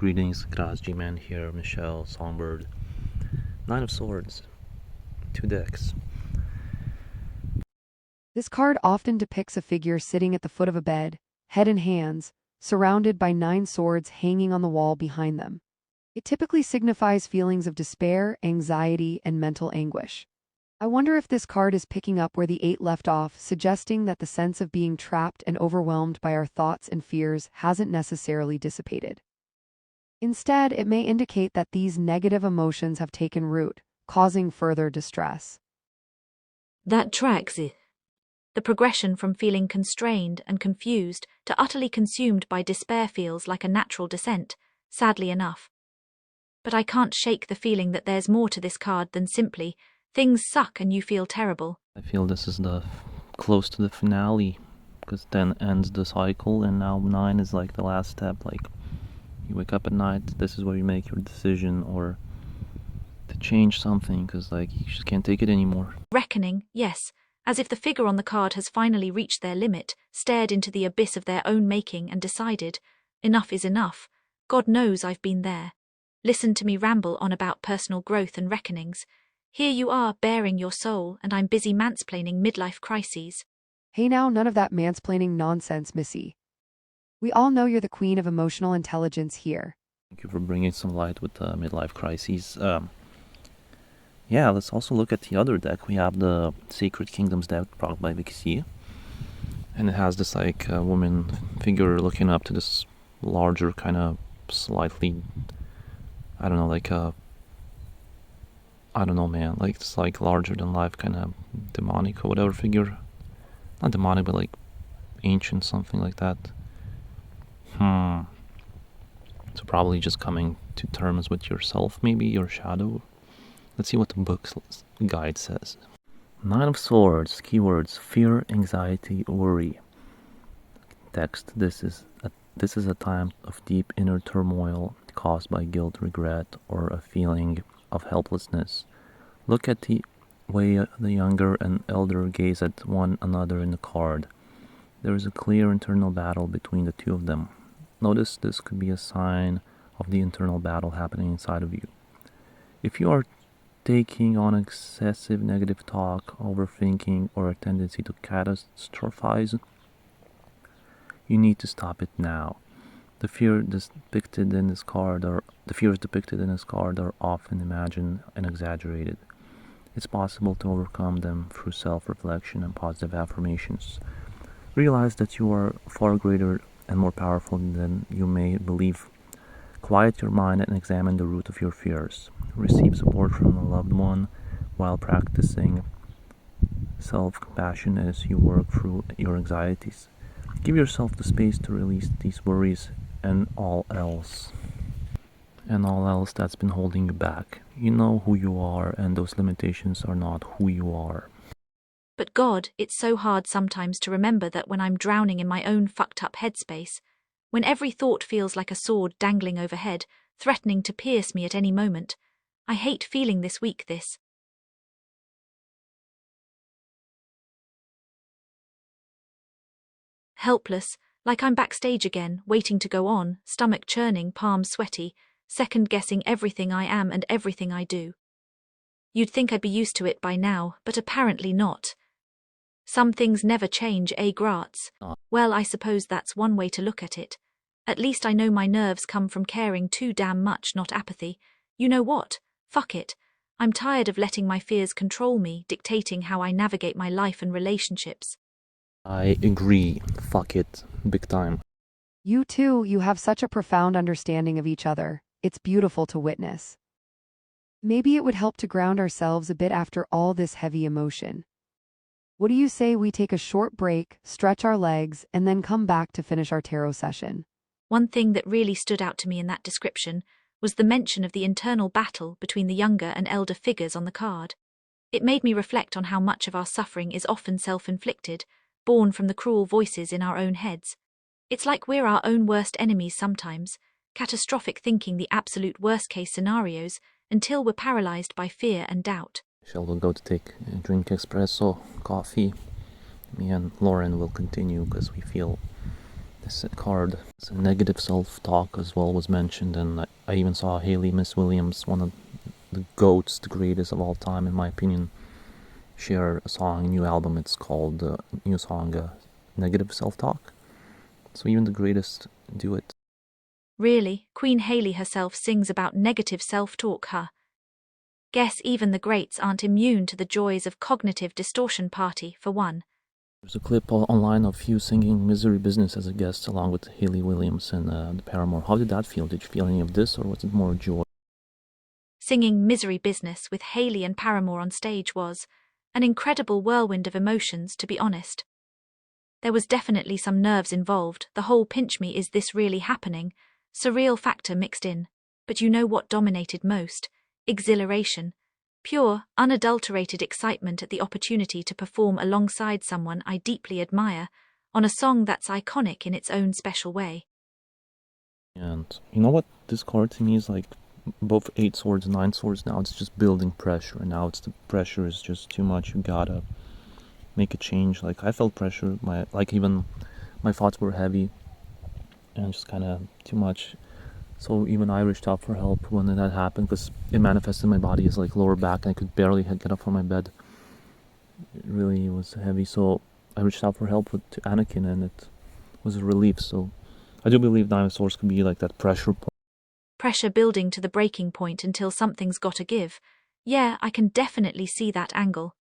Greetings, Graz G-Man here, Michelle, Songbird. Nine of Swords. 2 decks. This card often depicts a figure sitting at the foot of a bed, head in hands, surrounded by 9 swords hanging on the wall behind them. It typically signifies feelings of despair, anxiety, and mental anguish. I wonder if this card is picking up where the 8 left off, suggesting that the sense of being trapped and overwhelmed by our thoughts and fears hasn't necessarily dissipated. Instead, it may indicate that these negative emotions have taken root, causing further distress. That tracks it. The progression from feeling constrained and confused to utterly consumed by despair feels like a natural descent, sadly enough. But I can't shake the feeling that there's more to this card than simply, things suck and you feel terrible. I feel this is close to the finale, because 10 ends the cycle, and now 9 is like the last step. Like, you wake up at night, this is where you make your decision, or to change something, because like, you just can't take it anymore. Reckoning, yes, as if the figure on the card has finally reached their limit, stared into the abyss of their own making and decided, enough is enough. God knows I've been there. Listen to me ramble on about personal growth and reckonings. Here you are bearing your soul, and I'm busy mansplaining midlife crises. Hey now, none of that mansplaining nonsense, Missy. We all know you're the queen of emotional intelligence here. Thank you for bringing some light with the midlife crises. Yeah, let's also look at the other deck. We have the Sacred Kingdoms deck brought by Vixie. And it has this like woman figure looking up to this larger kind of slightly, I don't know, like I don't know, man, like it's like larger than life kind of demonic or whatever figure. Not demonic, but like ancient, something like that. So probably just coming to terms with yourself, maybe your shadow. Let's see what the book's guide says. 9 of Swords, keywords: fear, anxiety, worry. Text: this is a time of deep inner turmoil caused by guilt, regret, or a feeling of helplessness. Look at the way the younger and elder gaze at one another in the card. There is a clear internal battle between the two of them. Notice this could be a sign of the internal battle happening inside of you. If you are taking on excessive negative talk, overthinking, or a tendency to catastrophize, you need to stop it now. The fears depicted in this card are often imagined and exaggerated. It's possible to overcome them through self-reflection and positive affirmations. Realize that you are far greater and more powerful than you may believe. Quiet your mind and examine the root of your fears. Receive support from a loved one while practicing self-compassion as you work through your anxieties. Give yourself the space to release these worries and all else that's been holding you back. You know who you are, and those limitations are not who you are. But God, it's so hard sometimes to remember that when I'm drowning in my own fucked up headspace, when every thought feels like a sword dangling overhead, threatening to pierce me at any moment. I hate feeling this weak, this. Helpless, like I'm backstage again, waiting to go on, stomach churning, palms sweaty, second-guessing everything I am and everything I do. You'd think I'd be used to it by now, but apparently not. Some things never change, Graz? Well, I suppose that's one way to look at it. At least I know my nerves come from caring too damn much, not apathy. You know what? Fuck it. I'm tired of letting my fears control me, dictating how I navigate my life and relationships. I agree. Fuck it. Big time. You two, you have such a profound understanding of each other. It's beautiful to witness. Maybe it would help to ground ourselves a bit after all this heavy emotion. What do you say we take a short break, stretch our legs, and then come back to finish our tarot session? One thing that really stood out to me in that description was the mention of the internal battle between the younger and elder figures on the card. It made me reflect on how much of our suffering is often self-inflicted, born from the cruel voices in our own heads. It's like we're our own worst enemies sometimes, catastrophic thinking the absolute worst-case scenarios until we're paralyzed by fear and doubt. Shall we go to drink espresso, coffee? Me and Lauren will continue because we feel This card, some negative self-talk as well was mentioned, and I even saw Hayley Miss Williams, one of the GOATs, the greatest of all time in my opinion, share a song, a new album. It's called new song, Negative Self-Talk. So even the greatest do it. Really, Queen Hayley herself sings about negative self-talk, huh? Guess even the greats aren't immune to the joys of cognitive distortion party, for one. There's a clip online of you singing Misery Business as a guest along with Hayley Williams and the Paramore. How did that feel? Did you feel any of this, or was it more joy? Singing Misery Business with Hayley and Paramore on stage was an incredible whirlwind of emotions, to be honest. There was definitely some nerves involved, the whole pinch me is this really happening, surreal factor mixed in. But you know what dominated most? Exhilaration. Pure, unadulterated excitement at the opportunity to perform alongside someone I deeply admire on a song that's iconic in its own special way. And you know what this card to me is like? Both 8 swords and 9 swords now, it's just building pressure, and now the pressure is just too much. You gotta make a change. Like I felt pressure, even my thoughts were heavy and just kind of too much. So even I reached out for help when that happened, because it manifested in my body as like lower back, and I could barely get up from my bed. It really was heavy. So I reached out for help to Anakin, and it was a relief. So I do believe Nine of Swords could be like that pressure point. Pressure building to the breaking point until something's gotta give. Yeah, I can definitely see that angle.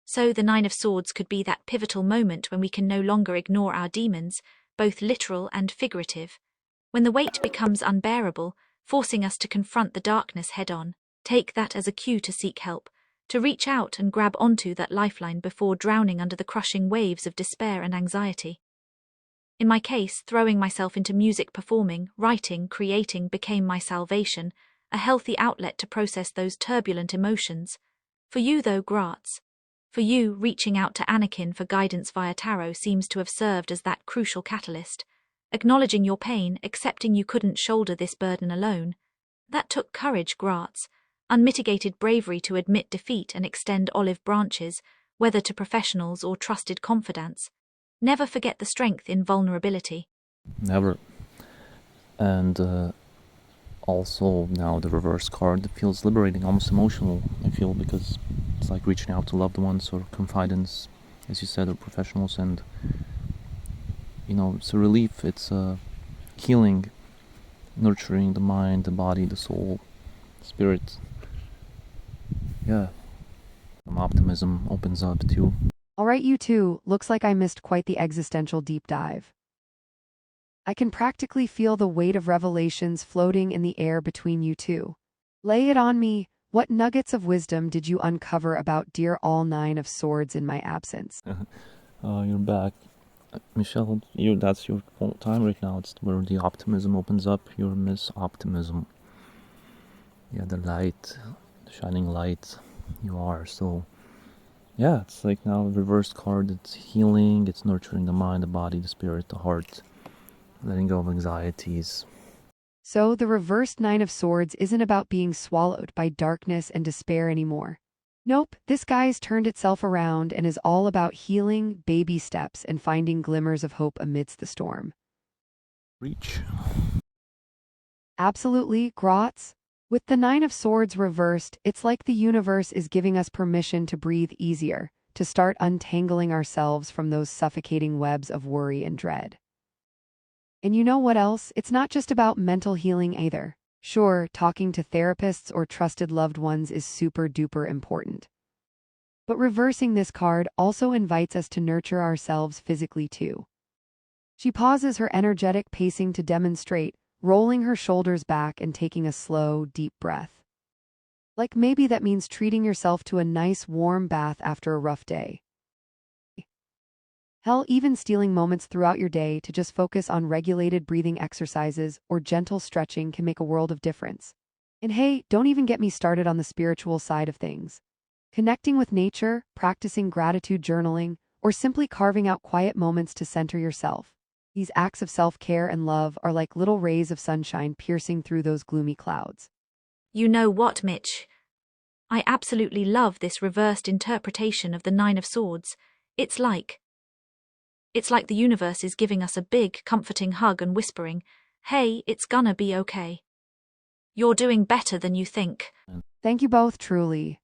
So the Nine of Swords could be that pivotal moment when we can no longer ignore our demons, both literal and figurative. When the weight becomes unbearable, forcing us to confront the darkness head-on. Take that as a cue to seek help, to reach out and grab onto that lifeline before drowning under the crushing waves of despair and anxiety. In my case, throwing myself into music, performing, writing, creating became my salvation, a healthy outlet to process those turbulent emotions. For you though, Graz. For you, reaching out to Anakin for guidance via tarot seems to have served as that crucial catalyst. Acknowledging your pain, accepting you couldn't shoulder this burden alone. That took courage, Graz. Unmitigated bravery to admit defeat and extend olive branches, whether to professionals or trusted confidants. Never forget the strength in vulnerability. Never. And also now the reverse card feels liberating, almost emotional, I feel, because it's like reaching out to loved ones or confidants, as you said, or professionals, and it's a relief, it's a healing, nurturing the mind, the body, the soul, spirit. Yeah, some optimism opens up too. All right, you two, looks like I missed quite the existential deep dive. I can practically feel the weight of revelations floating in the air between you two. Lay it on me. What nuggets of wisdom did you uncover about dear all 9 of Swords in my absence? You're back. Michelle, that's your time right now. It's where the optimism opens up. Your Miss Optimism. Yeah, the light, the shining light you are. So, yeah, it's like now a reversed card. It's healing, it's nurturing the mind, the body, the spirit, the heart. Letting go of anxieties. So the reversed 9 of Swords isn't about being swallowed by darkness and despair anymore. Nope, this guy's turned itself around and is all about healing, baby steps, and finding glimmers of hope amidst the storm. Reach. Absolutely, Graz. With the 9 of Swords reversed, it's like the universe is giving us permission to breathe easier, to start untangling ourselves from those suffocating webs of worry and dread. And you know what else? It's not just about mental healing either. Sure, talking to therapists or trusted loved ones is super duper important. But reversing this card also invites us to nurture ourselves physically too. She pauses her energetic pacing to demonstrate, rolling her shoulders back and taking a slow, deep breath. Like maybe that means treating yourself to a nice warm bath after a rough day. Hell, even stealing moments throughout your day to just focus on regulated breathing exercises or gentle stretching can make a world of difference. And hey, don't even get me started on the spiritual side of things. Connecting with nature, practicing gratitude journaling, or simply carving out quiet moments to center yourself. These acts of self-care and love are like little rays of sunshine piercing through those gloomy clouds. You know what, Mitch? I absolutely love this reversed interpretation of the Nine of Swords. It's like the universe is giving us a big, comforting hug and whispering, "Hey, it's gonna be okay. You're doing better than you think." Thank you both, truly.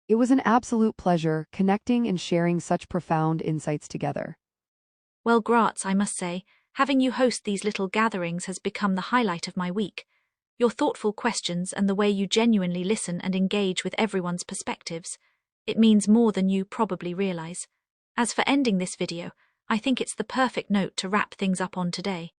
It was an absolute pleasure connecting and sharing such profound insights together. Well, Graz, I must say, having you host these little gatherings has become the highlight of my week. Your thoughtful questions and the way you genuinely listen and engage with everyone's perspectives. It means more than you probably realize. As for ending this video, I think it's the perfect note to wrap things up on today.